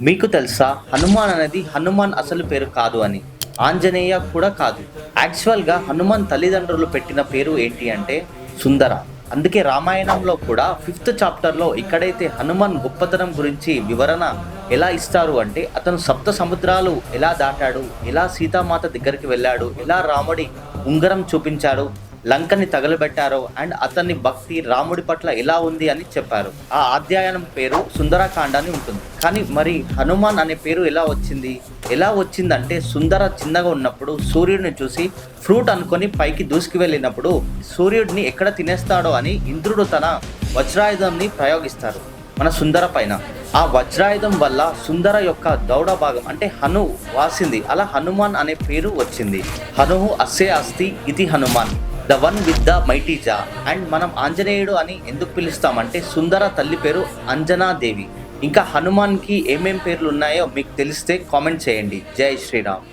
మీకు తెలుసా హనుమాన్ అనేది హనుమాన్ అసలు పేరు కాదు అని, ఆంజనేయ కూడా కాదు. యాక్చువల్గా హనుమాన్ తల్లిదండ్రులు పెట్టిన పేరు ఏంటి అంటే సుందర. అందుకే రామాయణంలో కూడా 5th చాప్టర్లో ఇక్కడైతే హనుమాన్ గొప్పతనం గురించి వివరణ ఎలా ఇస్తారు అంటే అతను సప్త సముద్రాలు ఎలా దాటాడు, ఎలా సీతామాత దగ్గరికి వెళ్ళాడు, ఎలా రాముడి ఉంగరం చూపించాడు, లంకని తగలబెట్టారో అండ్ అతని భక్తి రాముడి పట్ల ఎలా ఉంది అని చెప్పారు. ఆ అధ్యాయం పేరు సుందరకాండ అని ఉంటుంది. కానీ మరి హనుమాన్ అనే పేరు ఎలా వచ్చిందంటే సుందర చిన్నగా ఉన్నప్పుడు సూర్యుడిని చూసి ఫ్రూట్ అనుకొని పైకి దూసుకు వెళ్ళినప్పుడు సూర్యుడిని ఎక్కడ తినేస్తాడో అని ఇంద్రుడు తన వజ్రాయుధంని ప్రయోగిస్తారు మన సుందర పైన. ఆ వజ్రాయుధం వల్ల సుందర యొక్క దౌడ భాగం అంటే హను వాసింది. అలా హనుమాన్ అనే పేరు వచ్చింది. హనుహు అస్సే అస్తి ఇది Hanuman, the one with the mighty జా. అండ్ మనం ఆంజనేయుడు అని ఎందుకు పిలుస్తామంటే సుందర తల్లి పేరు అంజనాదేవి. ఇంకా హనుమాన్కి ఏమేం పేర్లు ఉన్నాయో మీకు తెలిస్తే కామెంట్ చేయండి. జై శ్రీరామ్.